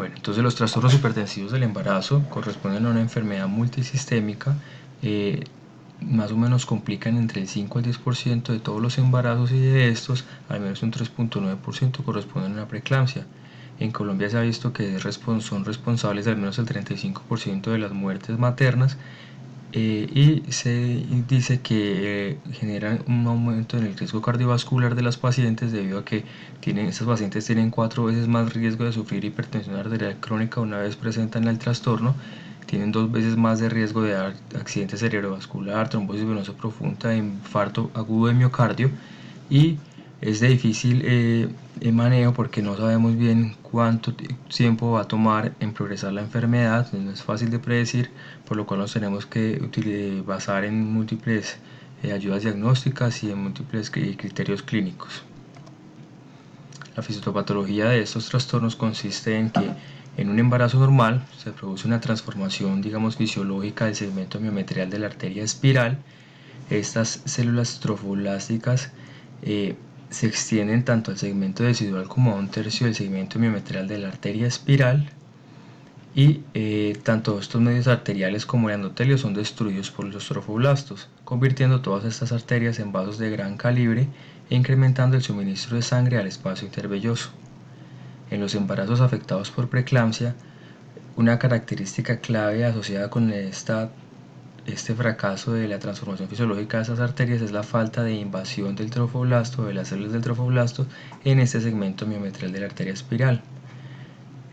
Bueno, entonces los trastornos hipertensivos del embarazo corresponden a una enfermedad multisistémica, más o menos complican entre el 5 al 10% de todos los embarazos, y de estos al menos un 3.9% corresponden a una preeclampsia. En Colombia se ha visto que son responsables de al menos el 35% de las muertes maternas, y se dice que generan un aumento en el riesgo cardiovascular de las pacientes, debido a que estas pacientes tienen 4 veces más riesgo de sufrir hipertensión arterial crónica una vez presentan el trastorno, tienen 2 veces más de riesgo de dar accidente cerebrovascular, trombosis venosa profunda, infarto agudo de miocardio, y es de difícil manejo porque no sabemos bien cuánto tiempo va a tomar en progresar la enfermedad, no es fácil de predecir, por lo cual nos tenemos que basar en múltiples ayudas diagnósticas y en múltiples criterios clínicos. La fisiopatología de estos trastornos consiste en que en un embarazo normal se produce una transformación, digamos, fisiológica del segmento miometrial de la arteria espiral. Estas células trofoblásticas se extienden tanto al segmento decidual como a un tercio del segmento miometrial de la arteria espiral, y tanto estos medios arteriales como el endotelio son destruidos por los trofoblastos, convirtiendo todas estas arterias en vasos de gran calibre e incrementando el suministro de sangre al espacio intervelloso. En los embarazos afectados por preeclampsia, una característica clave asociada con este fracaso de la transformación fisiológica de esas arterias es la falta de invasión del trofoblasto, de las células del trofoblasto, en este segmento miometrial de la arteria espiral.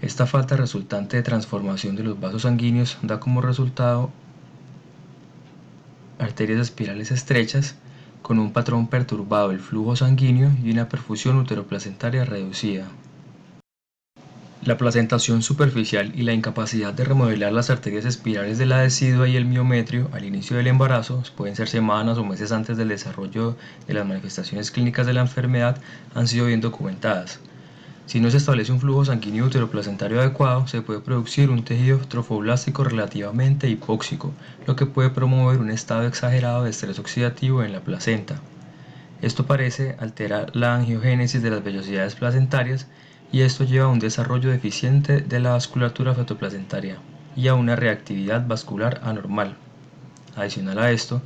Esta falta resultante de transformación de los vasos sanguíneos da como resultado arterias espirales estrechas, con un patrón perturbado del flujo sanguíneo y una perfusión uteroplacentaria reducida. La placentación superficial y la incapacidad de remodelar las arterias espirales de la decidua y el miometrio al inicio del embarazo, pueden ser semanas o meses antes del desarrollo de las manifestaciones clínicas de la enfermedad, han sido bien documentadas. Si no se establece un flujo sanguíneo uteroplacentario adecuado, se puede producir un tejido trofoblástico relativamente hipóxico, lo que puede promover un estado exagerado de estrés oxidativo en la placenta. Esto parece alterar la angiogénesis de las vellosidades placentarias, y esto lleva a un desarrollo deficiente de la vasculatura fetoplacentaria y a una reactividad vascular anormal. Adicional a esto,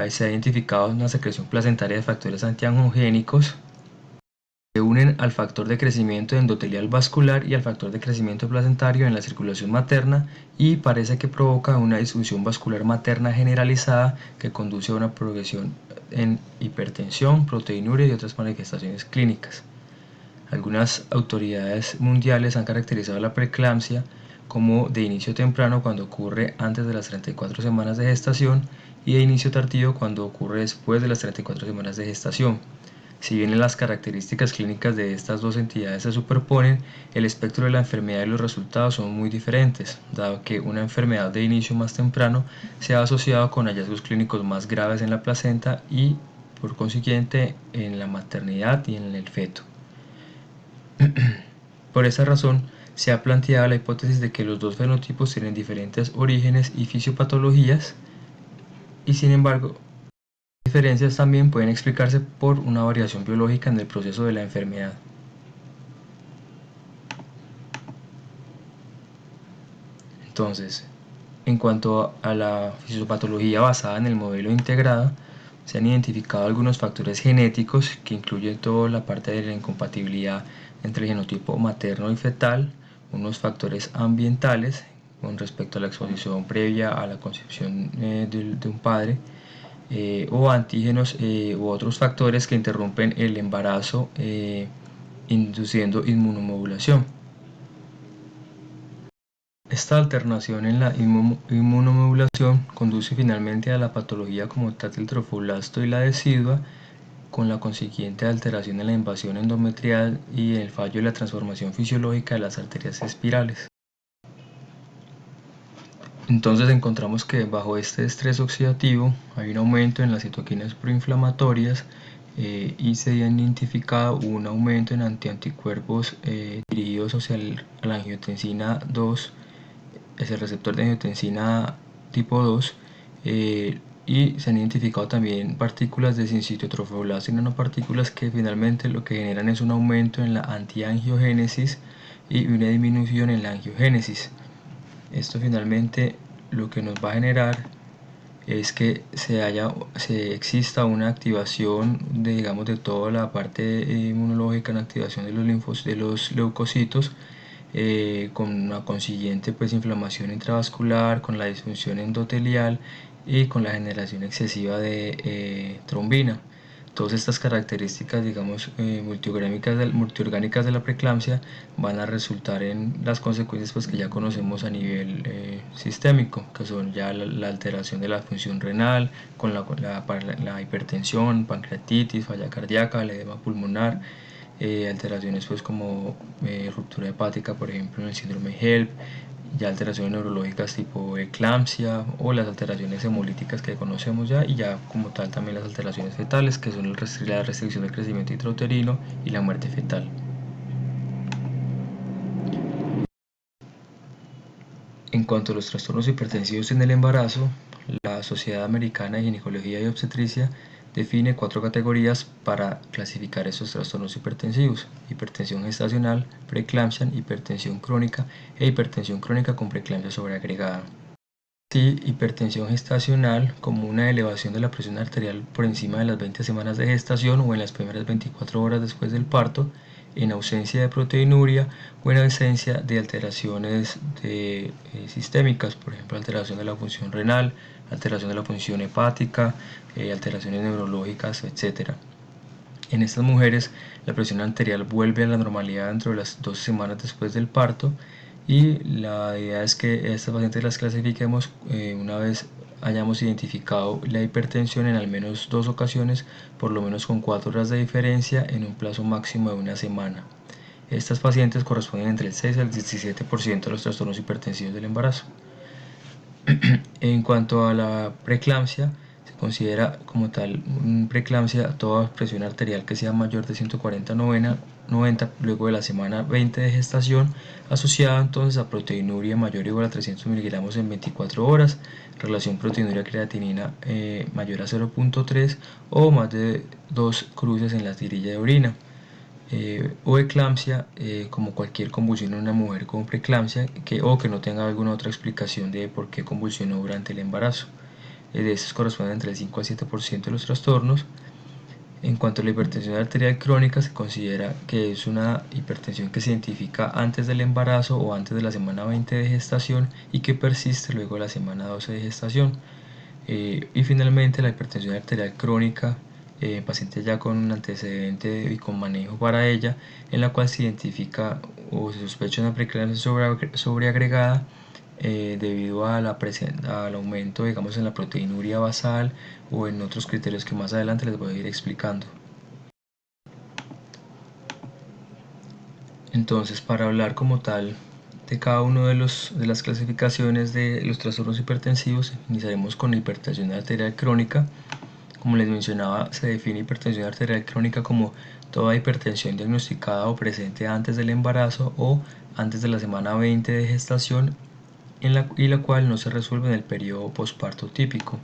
se ha identificado una secreción placentaria de factores antiangiogénicos que se unen al factor de crecimiento endotelial vascular y al factor de crecimiento placentario en la circulación materna, y parece que provoca una disfunción vascular materna generalizada que conduce a una progresión en hipertensión, proteinuria y otras manifestaciones clínicas. Algunas autoridades mundiales han caracterizado la preeclampsia como de inicio temprano cuando ocurre antes de las 34 semanas de gestación, y de inicio tardío cuando ocurre después de las 34 semanas de gestación. Si bien las características clínicas de estas dos entidades se superponen, el espectro de la enfermedad y los resultados son muy diferentes, dado que una enfermedad de inicio más temprano se ha asociado con hallazgos clínicos más graves en la placenta y, por consiguiente, en la maternidad y en el feto. Por esa razón, se ha planteado la hipótesis de que los dos fenotipos tienen diferentes orígenes y fisiopatologías, y sin embargo, las diferencias también pueden explicarse por una variación biológica en el proceso de la enfermedad. Entonces, en cuanto a la fisiopatología basada en el modelo integrado, se han identificado algunos factores genéticos que incluyen toda la parte de la incompatibilidad entre el genotipo materno y fetal, unos factores ambientales con respecto a la exposición previa a la concepción de un padre, o antígenos u otros factores que interrumpen el embarazo, induciendo inmunomodulación. Esta alteración en la inmunomodulación conduce finalmente a la patología como tal del trofoblasto y la decidua, con la consiguiente alteración en la invasión endometrial y el fallo de la transformación fisiológica de las arterias espirales. Entonces encontramos que bajo este estrés oxidativo hay un aumento en las citoquinas proinflamatorias, y se ha identificado un aumento en anticuerpos dirigidos hacia la angiotensina 2, es el receptor de angiotensina tipo 2, y se han identificado también partículas de sincitio trofoblasto y nanopartículas que finalmente lo que generan es un aumento en la antiangiogénesis y una disminución en la angiogénesis. Esto finalmente lo que nos va a generar es que exista una activación de toda la parte inmunológica, una activación de los leucocitos, con una consiguiente inflamación intravascular, con la disfunción endotelial y con la generación excesiva de trombina. Todas estas características, multiorgánicas de la preeclampsia van a resultar en las consecuencias que ya conocemos a nivel sistémico, que son ya la alteración de la función renal, con la hipertensión, pancreatitis, falla cardíaca, el edema pulmonar, alteraciones como ruptura hepática, por ejemplo en el síndrome HELP, ya alteraciones neurológicas tipo eclampsia o las alteraciones hemolíticas que conocemos ya, y ya como tal también las alteraciones fetales, que son la restricción del crecimiento intrauterino y la muerte fetal. En cuanto a los trastornos hipertensivos en el embarazo, la Sociedad Americana de Ginecología y Obstetricia define 4 categorías para clasificar estos trastornos hipertensivos: hipertensión gestacional, preeclampsia, hipertensión crónica e hipertensión crónica con preeclampsia sobreagregada. Sí, hipertensión gestacional como una elevación de la presión arterial por encima de las 20 semanas de gestación o en las primeras 24 horas después del parto, en ausencia de proteinuria o en ausencia de alteraciones sistémicas, por ejemplo alteración de la función renal, alteración de la función hepática, alteraciones neurológicas, etc. En estas mujeres la presión arterial vuelve a la normalidad dentro de las 12 semanas después del parto, y la idea es que estas pacientes las clasifiquemos una vez hayamos identificado la hipertensión en al menos 2 ocasiones, por lo menos con 4 horas de diferencia en un plazo máximo de una semana. Estas pacientes corresponden entre el 6 al 17% de los trastornos hipertensivos del embarazo. En cuanto a la preeclampsia, se considera como tal preeclampsia toda presión arterial que sea mayor de 140/90 luego de la semana 20 de gestación, asociada entonces a proteinuria mayor o igual a 300 miligramos en 24 horas, relación proteinuria-creatinina mayor a 0.3 o más de 2 cruces en la tirilla de orina. O eclampsia, como cualquier convulsión en una mujer con preeclampsia o que no tenga alguna otra explicación de por qué convulsionó durante el embarazo. De estos corresponden entre el 5 al 7% de los trastornos. En cuanto a la hipertensión arterial crónica, se considera que es una hipertensión que se identifica antes del embarazo o antes de la semana 20 de gestación y que persiste luego de la semana 12 de gestación. Y finalmente la hipertensión arterial crónica, pacientes ya con un antecedente y con manejo para ella, en la cual se identifica o se sospecha una preeclampsia sobreagregada debido al aumento en la proteinuria basal o en otros criterios que más adelante les voy a ir explicando. Entonces, para hablar como tal de cada uno de las clasificaciones de los trastornos hipertensivos, iniciaremos con la hipertensión arterial crónica. Como les mencionaba, se define hipertensión arterial crónica como toda hipertensión diagnosticada o presente antes del embarazo o antes de la semana 20 de gestación y la cual no se resuelve en el periodo posparto típico.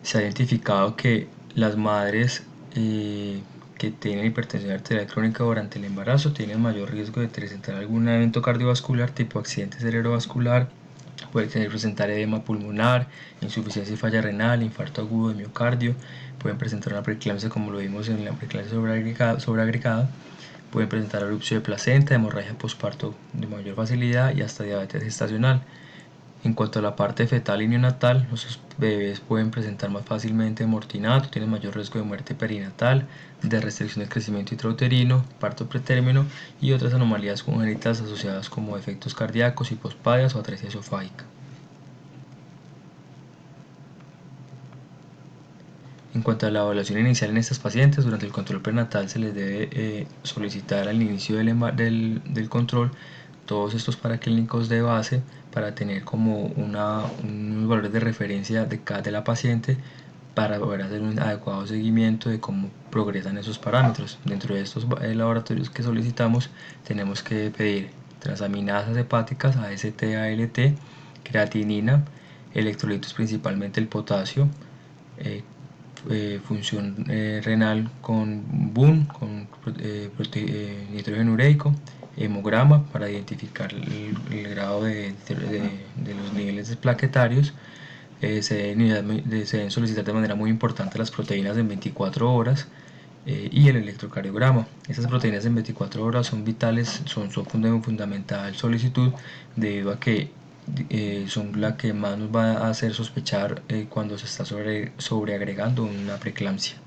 Se ha identificado que las madres que tienen hipertensión arterial crónica durante el embarazo tienen mayor riesgo de presentar algún evento cardiovascular tipo accidente cerebrovascular, pueden presentar edema pulmonar, insuficiencia y falla renal, infarto agudo de miocardio, pueden presentar una preeclampsia como lo vimos en la preeclampsia sobreagregada, pueden presentar erupción de placenta, hemorragia posparto de mayor facilidad y hasta diabetes gestacional. En cuanto a la parte fetal y neonatal, los bebés pueden presentar más fácilmente hemortinato, tienen mayor riesgo de muerte perinatal, de restricción del crecimiento intrauterino, parto pretérmino y otras anomalías congénitas asociadas como defectos cardíacos, hipospadias o atresia esofágica. En cuanto a la evaluación inicial en estas pacientes, durante el control prenatal se les debe solicitar al inicio del control todos estos paraclínicos de base para tener como unos valores de referencia de la paciente para poder hacer un adecuado seguimiento de cómo progresan esos parámetros. Dentro de estos laboratorios que solicitamos tenemos que pedir transaminasas hepáticas, AST, ALT, creatinina, electrolitos principalmente el potasio, función renal con BUN, con nitrógeno ureico, hemograma para identificar el grado de los niveles plaquetarios. Se deben solicitar de manera muy importante las proteínas en 24 horas y el electrocardiograma. Estas proteínas en 24 horas son vitales, son de fundamental solicitud debido a que son la que más nos va a hacer sospechar cuando se está sobreagregando una preeclampsia.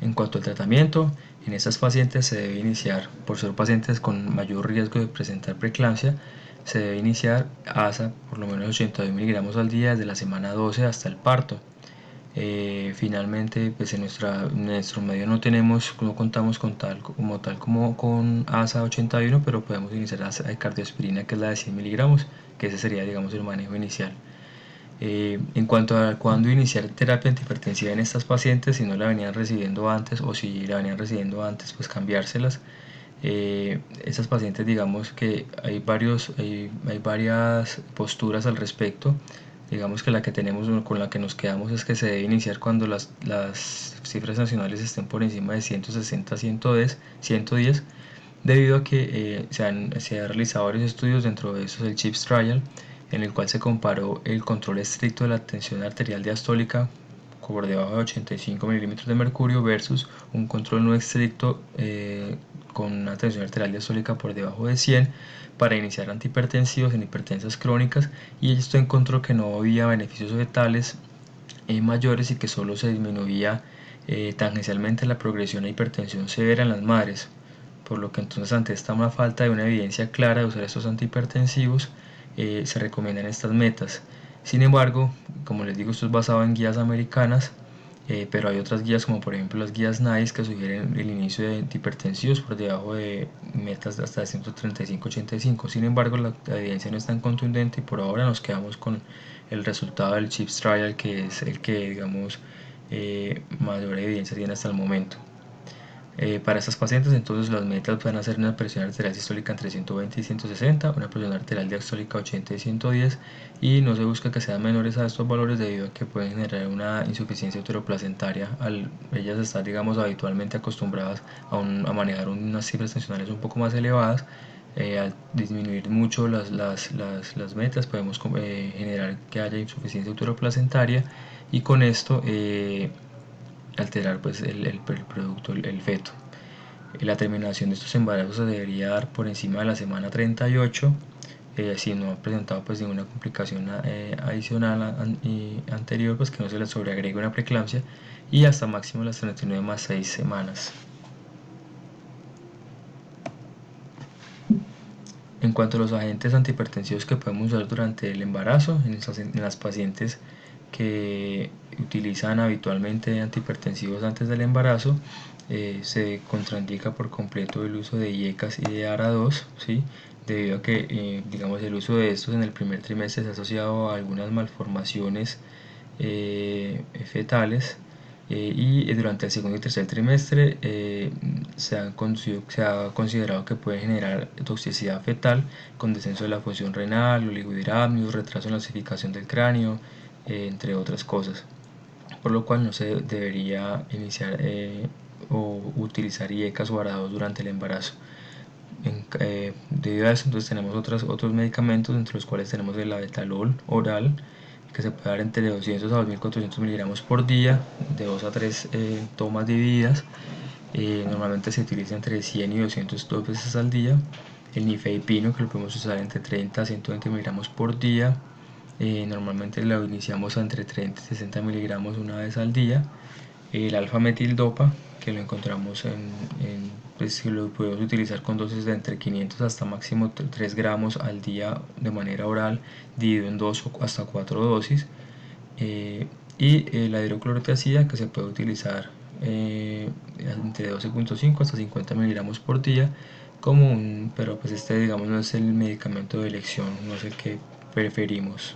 En cuanto al tratamiento, en estas pacientes se debe iniciar, por ser pacientes con mayor riesgo de presentar preeclampsia, se debe iniciar ASA por lo menos 82 miligramos al día desde la semana 12 hasta el parto. Finalmente, pues en nuestro medio no contamos con como con ASA 81, pero podemos iniciar ASA de cardioaspirina, que es la de 100 miligramos, que ese sería, digamos, el manejo inicial. En cuanto a cuándo iniciar terapia antihipertensiva en estas pacientes, si no la venían recibiendo antes o si la venían recibiendo antes, pues cambiárselas. Estas pacientes, digamos que hay varias posturas al respecto. Digamos que la que tenemos, con la que nos quedamos, es que se debe iniciar cuando las cifras nacionales estén por encima de 160, 110, debido a que se han realizado varios estudios, dentro de esos el CHIPS Trial, en el cual se comparó el control estricto de la tensión arterial diastólica por debajo de 85 milímetros de mercurio versus un control no estricto con una tensión arterial diastólica por debajo de 100 para iniciar antihipertensivos en hipertensas crónicas, y esto encontró que no había beneficios fetales mayores y que solo se disminuía tangencialmente la progresión a hipertensión severa en las madres, por lo que entonces, ante esta falta de una evidencia clara de usar estos antihipertensivos, se recomiendan estas metas. Sin embargo, como les digo, esto es basado en guías americanas, pero hay otras guías, como por ejemplo las guías NICE, que sugieren el inicio de antihipertensivos por debajo de metas de hasta 135-85. Sin embargo, la evidencia no es tan contundente y por ahora nos quedamos con el resultado del CHIPS Trial, que es el que, digamos, mayor evidencia tiene hasta el momento. Para estas pacientes, entonces, las metas pueden hacer una presión arterial sistólica entre 120 y 160, una presión arterial diastólica 80 y 110, y no se busca que sean menores a estos valores debido a que pueden generar una insuficiencia uteroplacentaria al ellas estar, digamos, habitualmente acostumbradas a manejar unas cifras tensionales un poco más elevadas. Al disminuir mucho las metas, podemos generar que haya insuficiencia uteroplacentaria, y con esto alterar pues el producto, el feto. La terminación de estos embarazos se debería dar por encima de la semana 38, si no ha presentado pues ninguna complicación adicional anterior, pues que no se le sobreagregue una preeclampsia, y hasta máximo las 39 más 6 semanas. En cuanto a los agentes antihipertensivos que podemos usar durante el embarazo, en las pacientes que utilizan habitualmente antihipertensivos antes del embarazo, se contraindica por completo el uso de IECAS y de ARA2, ¿sí? Debido a que digamos, el uso de estos en el primer trimestre se ha asociado a algunas malformaciones fetales, y durante el segundo y tercer trimestre se ha considerado que puede generar toxicidad fetal con descenso de la función renal, oligohidramnios, retraso en la osificación del cráneo, entre otras cosas, por lo cual no se debería iniciar o utilizar IECAS o ARA2 durante el embarazo. Debido a eso, entonces tenemos otros medicamentos, entre los cuales tenemos el labetalol oral, que se puede dar entre 200 a 2400 miligramos por día, de 2 a 3 tomas divididas. Normalmente se utiliza entre 100 y 202 veces al día. El nifedipino, que lo podemos usar entre 30 a 120 miligramos por día. Normalmente lo iniciamos entre 30 y 60 miligramos una vez al día. El alfa-metildopa, que lo encontramos pues lo podemos utilizar con dosis de entre 500 hasta máximo 3 gramos al día de manera oral, dividido en 2 o hasta 4 dosis. Y la hidroclorotiazida, que se puede utilizar entre 12.5 hasta 50 miligramos por día, pero pues este, digamos, no es el medicamento de elección, no sé qué preferimos.